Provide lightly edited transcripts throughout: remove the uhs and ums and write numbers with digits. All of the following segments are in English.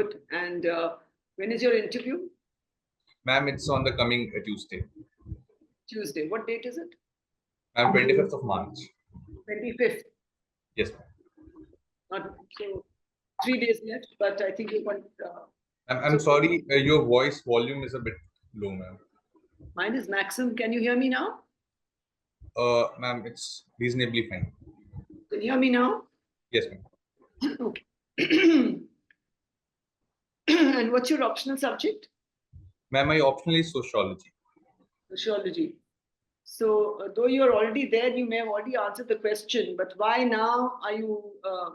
Good. And when is your interview? Ma'am, it's on the coming Tuesday. Tuesday. What date is it? Ma'am, 25th of March. 25th. Yes, ma'am. Not so 3 days left, but I think you want. I'm sorry, your voice volume is a bit low, ma'am. Mine is maximum. Can you hear me now? Ma'am, it's reasonably fine. Can you hear me now? Yes, ma'am. Okay. And what's your optional subject? Ma'am, my optional is sociology. Sociology. So, though you're already there, you may have already answered the question. But why now are you?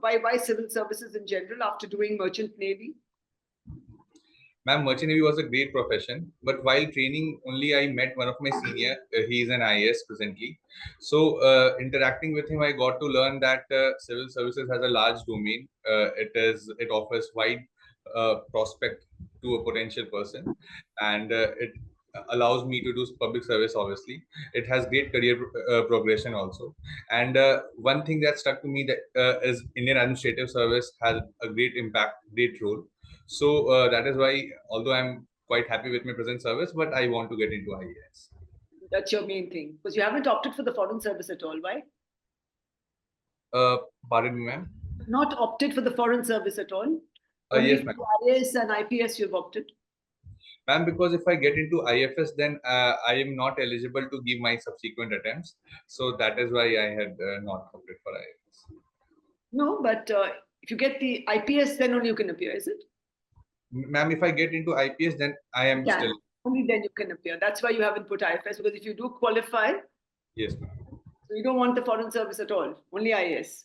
Why civil services in general after doing merchant navy? Ma'am, merchant navy was a great profession, but while training, only I met one of my senior. He is an IAS presently. So, interacting with him, I got to learn that civil services has a large domain. It offers wide prospect to a potential person, and it allows me to do public service. Obviously, it has great career progression also. And one thing that stuck to me that is Indian administrative service has a great impact, great role. So that is why, although I'm quite happy with my present service, but I want to get into IAS. That's your main thing, because you haven't opted for the foreign service at all. Why? Pardon me, ma'am. Not opted for the foreign service at all. Yes, ma'am. IAS and IPS you've opted. Ma'am, because if I get into IFS, then I am not eligible to give my subsequent attempts. So that is why I had not opted for IFS. No, but if you get the IPS, then only you can appear, is it? Ma'am, if I get into IPS, then I am still. Only then you can appear. That's why you haven't put IFS, because if you do qualify. Yes, ma'am. So you don't want the foreign service at all, only IAS.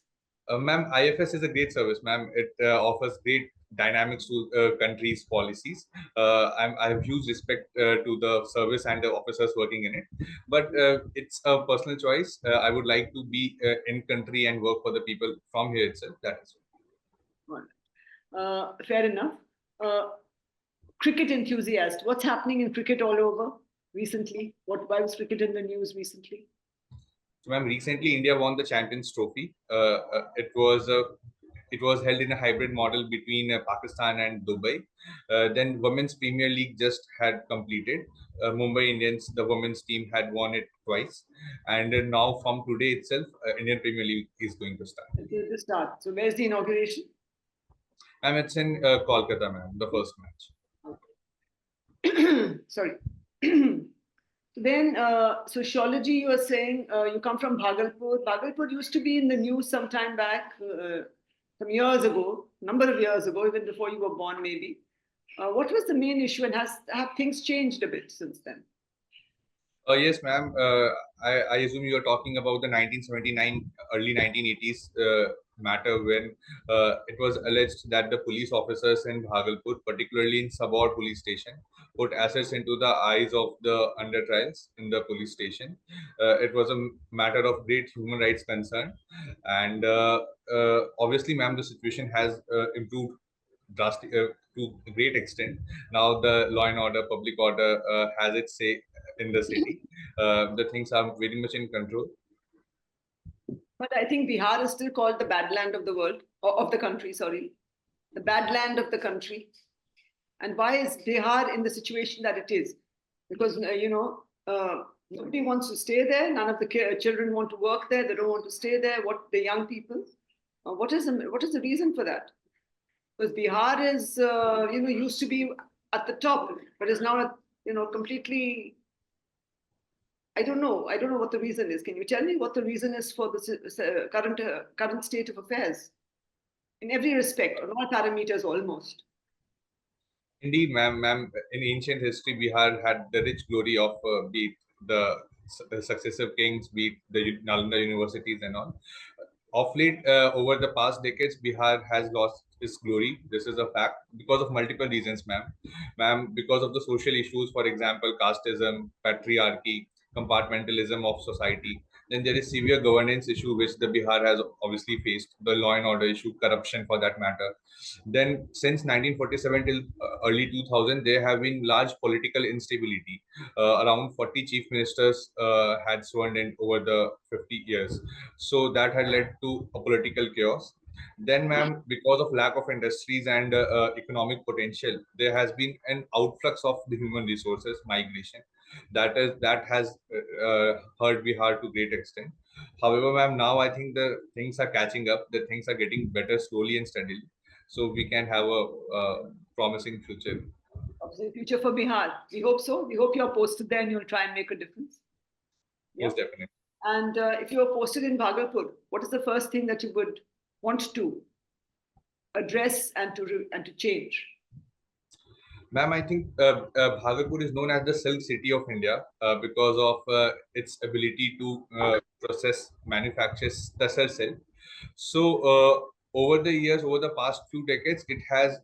Ma'am, IFS is a great service, ma'am. It offers great dynamics to countries' policies. I have huge respect to the service and the officers working in it. But it's a personal choice. I would like to be in country and work for the people from here itself. That is all. Fair enough. Cricket enthusiast. What's happening in cricket all over recently? Why was cricket in the news recently? So, ma'am, recently India won the Champions Trophy. It was held in a hybrid model between Pakistan and Dubai. Then Women's Premier League just had completed. Mumbai Indians, the women's team, had won it twice. And now from today itself, Indian Premier League is going to start. So where's the inauguration? Ma'am, it's in Kolkata, ma'am, the first match. Okay. Sorry. Then sociology, you were saying you come from Bhagalpur. Bhagalpur used to be in the news some time back, some years ago, number of years ago, even before you were born maybe. What was the main issue, and have things changed a bit since then? Yes, ma'am. I assume you are talking about the 1979, early 1980s matter when it was alleged that the police officers in Bhagalpur, particularly in Sabor police station, put acids into the eyes of the under trials in the police station. It was a matter of great human rights concern. And obviously, ma'am, the situation has improved drastic to a great extent. Now the law and order, public order has its say in the city. The things are very much in control. But I think Bihar is still called the bad land of the world, or of the country, sorry. The bad land of the country. And why is Bihar in the situation that it is? Because, nobody wants to stay there. None of the children want to work there. They don't want to stay there. The young people? What is the reason for that? Because Bihar is, used to be at the top, but is now, completely. I don't know what the reason is. Can you tell me what the reason is for the current state of affairs? In every respect, on all parameters almost. Indeed, ma'am. In ancient history, Bihar had the rich glory of be it the successive kings, be it the Nalanda universities and all. Of late, over the past decades, Bihar has lost its glory. This is a fact because of multiple reasons, ma'am. Because of the social issues, for example, casteism, patriarchy, compartmentalism of society. Then there is severe governance issue which the Bihar has obviously faced, the law and order issue, corruption for that matter. Then since 1947 till early 2000, there have been large political instability. Around 40 chief ministers had sworn in over the 50 years. So that had led to a political chaos. Then, ma'am, because of lack of industries and economic potential, there has been an outflux of the human resources migration. That has hurt Bihar to great extent. However, ma'am, now I think the things are catching up. The things are getting better slowly and steadily, so we can have a promising future. Of the future for Bihar. We hope so. We hope you're posted there and you'll try and make a difference. Yeah. Most definitely. And if you're posted in Bhagalpur, what is the first thing that you would want to address and to change? Ma'am, I think Bhagalpur is known as the Silk City of India because of its ability to process, manufacture tussar silk. So, over the years, over the past few decades, it has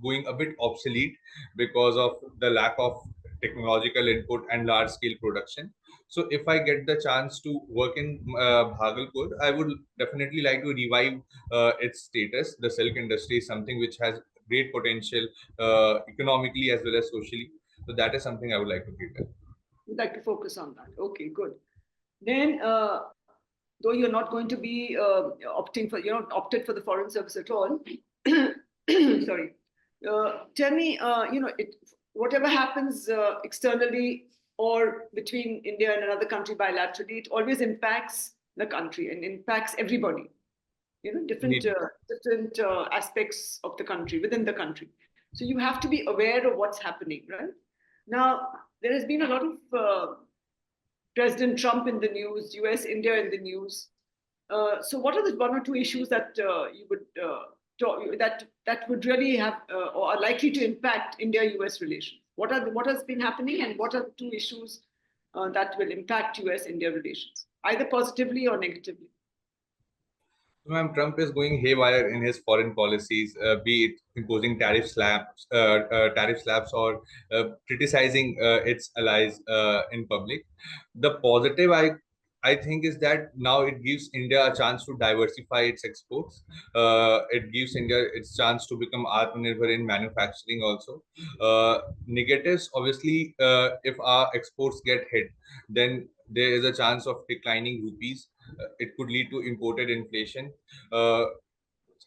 going a bit obsolete because of the lack of technological input and large scale production. So, if I get the chance to work in Bhagalpur, I would definitely like to revive its status. The silk industry is something which has great potential economically as well as socially. So that is something I would like to cater. You'd like to focus on that. Okay, good. Then, though you're not going to be you're not opted for the foreign service at all. Sorry. Tell me, whatever happens externally or between India and another country bilaterally, it always impacts the country and impacts everybody. Different aspects of the country, within the country. So you have to be aware of what's happening, right? Now, there has been a lot of President Trump in the news, US, India in the news. So what are the one or two issues that you would that would really have or are likely to impact India-US relations? What has been happening, and what are the two issues that will impact US-India relations, either positively or negatively? Ma'am, Trump is going haywire in his foreign policies, be it imposing tariff slabs, or criticizing its allies in public. The positive, I think, is that now it gives India a chance to diversify its exports. It gives India its chance to become Atmanirbhar in manufacturing also. Negatives, obviously, if our exports get hit, then there is a chance of declining rupees. It could lead to imported inflation. Uh,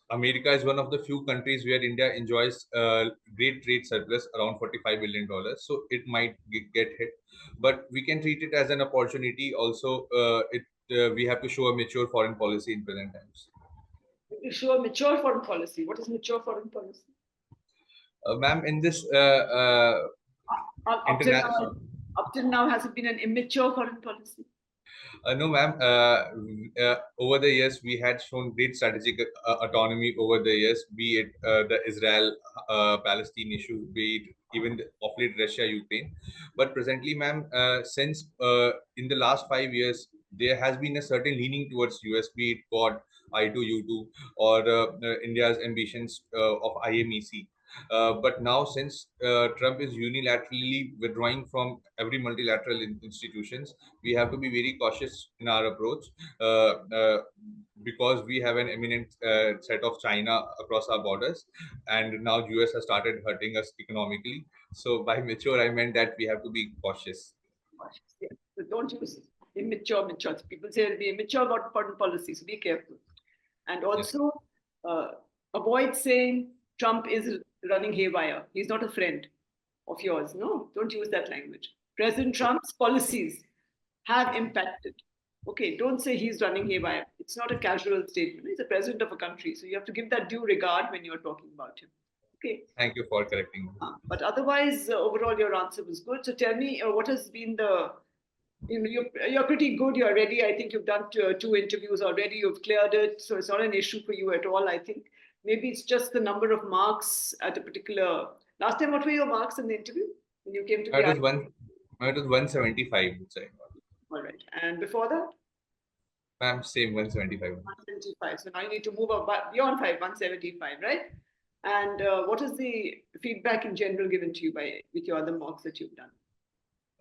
America is one of the few countries where India enjoys great trade surplus around $45 billion. So it might get hit, but we can treat it as an opportunity. Also, we have to show a mature foreign policy in present times. You show a mature foreign policy. What is mature foreign policy? Ma'am, in this Up till now, has it been an immature foreign policy? No, ma'am. Over the years, we had shown great strategic autonomy over the years, be it the Israel-Palestine issue, be it even of late Russia-Ukraine. But presently, ma'am, since in the last 5 years, there has been a certain leaning towards US, be it Quad, I2U2, or India's ambitions of IMEC. But now, since Trump is unilaterally withdrawing from every multilateral institutions, we have to be very cautious in our approach because we have an eminent set of China across our borders, and now US has started hurting us economically. So by mature, I meant that we have to be cautious. Yeah. So don't use immature, mature. People say it'll be immature about foreign policy, so be careful. And also avoid saying Trump is running haywire. He's not a friend of yours. No, don't use that language. President Trump's policies have impacted. Okay, don't say he's running haywire. It's not a casual statement. He's the president of a country, so you have to give that due regard when you're talking about him. Okay. Thank you for correcting me. But otherwise, overall, your answer was good. So tell me, what has been the you're pretty good. You're ready. I think you've done two interviews already. You've cleared it. So it's not an issue for you at all, I think. Maybe it's just the number of marks at a particular... Last time, what were your marks in the interview when you came to It was 175, which I got. All right. And before that? Ma'am, same 175. 175. So now you need to move up beyond 175, right? And what is the feedback in general given to you with your other mocks that you've done?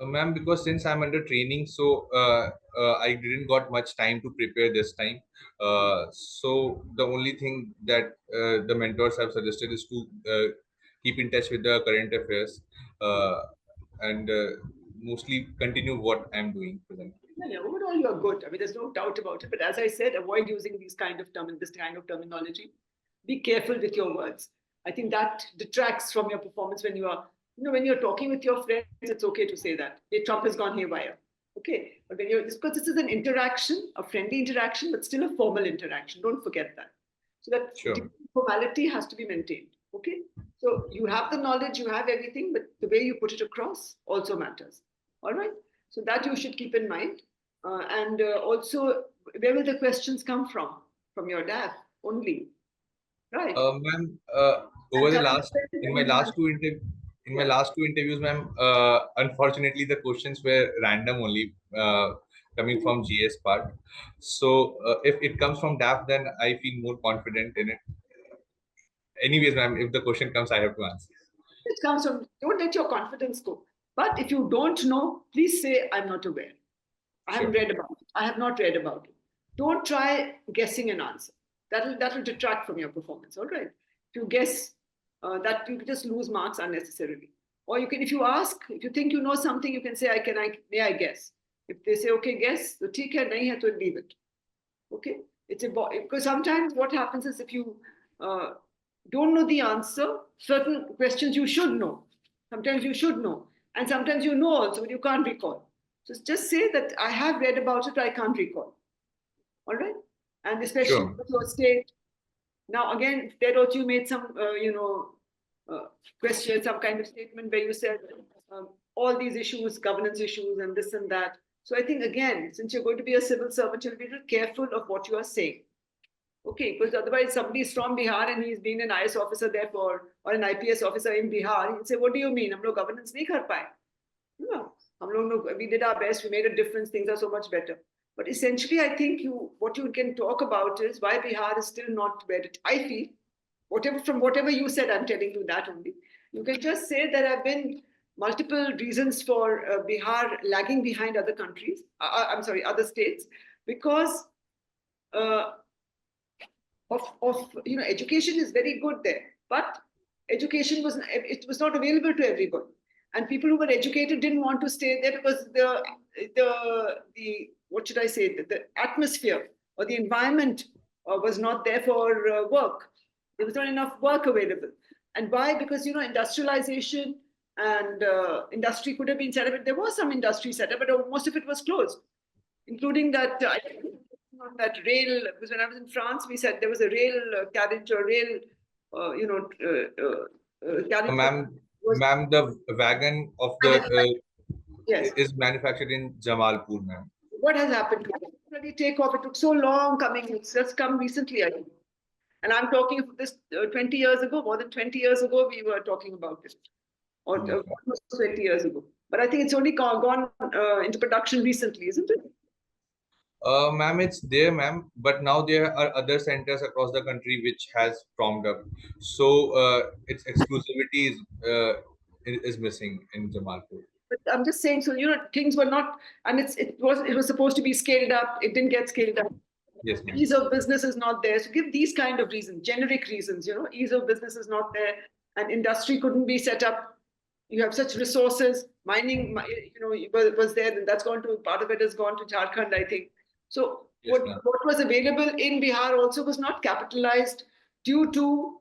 Ma'am, because since I'm under training, so I didn't got much time to prepare this time. So the only thing that the mentors have suggested is to keep in touch with the current affairs and mostly continue what I'm doing presently. Yeah, overall you're good. I mean, there's no doubt about it. But as I said, avoid using this kind of terminology. Be careful with your words. I think that detracts from your performance when you are, when you're talking with your friends. It's okay to say that, hey, Trump has gone haywire. Okay, but when you're, because this is an interaction, a friendly interaction, but still a formal interaction. Don't forget that. So that Sure. formality has to be maintained. Okay, so you have the knowledge, you have everything, but the way you put it across also matters. All right. So that you should keep in mind. And also, where will the questions come from? From your DAF only, right? Ma'am, And over the some last in my last two yeah. interviews, ma'am, unfortunately the questions were random only, coming from GS part. So if it comes from DAP, then I feel more confident in it. Anyways, ma'am, if the question comes, I have to answer. It comes from, don't let your confidence go. But if you don't know, please say, I'm not aware. I haven't Sure. read about it. I have not read about it. Don't try guessing an answer. That will detract from your performance. All right. If you guess, that you just lose marks unnecessarily. Or you can, if you ask, if you think you know something, you can say, may I guess? If they say, okay, guess, so theek hai, nahi hai, to leave it. Okay. It's important because sometimes what happens is if you uh, don't know the answer, certain questions you should know. Sometimes you should know, and sometimes you know also, but you can't recall. So just say that I have read about it, I can't recall. All right, and especially Sure. for your state. Now again, there also you made some, question, some kind of statement where you said all these issues, governance issues, and this and that. So I think again, since you're going to be a civil servant, you'll be a little careful of what you are saying. Okay, because otherwise somebody is from Bihar and he's been an IS officer there for, or an IPS officer in Bihar. He'll say, what do you mean? हम लोग governance नहीं कर पाए. No, we did our best. We made a difference. Things are so much better. But essentially, I think what you can talk about is why Bihar is still not where I feel. Whatever you said, I'm telling you that only. You can just say there have been multiple reasons for Bihar lagging behind other countries. I'm sorry, other states, because uh, of education is very good there, but education was not available to everyone, and people who were educated didn't want to stay there because the what should I say, the atmosphere or the environment was not there for work. There was not enough work available. And why? Because industrialization and industry could have been set up. There was some industry set up, but most of it was closed, including that on that rail. Because when I was in France, we said there was a rail carriage or rail, carriage Ma'am, was. ma'am, the wagon of the Yes. is manufactured in Jamalpur, ma'am. What has happened to it? Really take off. It took so long coming. It's just come recently, I think. And I'm talking of this 20 years ago, more than 20 years ago, we were talking about it, or Yes, almost 20 years ago. But I think it's only gone into production recently, isn't it? Ma'am, it's there, ma'am, but now there are other centers across the country which has formed up. So its exclusivity is missing in Jamalpur. But I'm just saying, so things were not, and it was supposed to be scaled up. It didn't get scaled up. Yes, ma'am. Ease of business is not there. So give these kind of reasons, generic reasons. Ease of business is not there, and industry couldn't be set up. You have such resources. Mining, was there, and that's gone to, part of it has gone to Jharkhand, I think. So Yes, what ma'am. what was available in Bihar also was not capitalized due to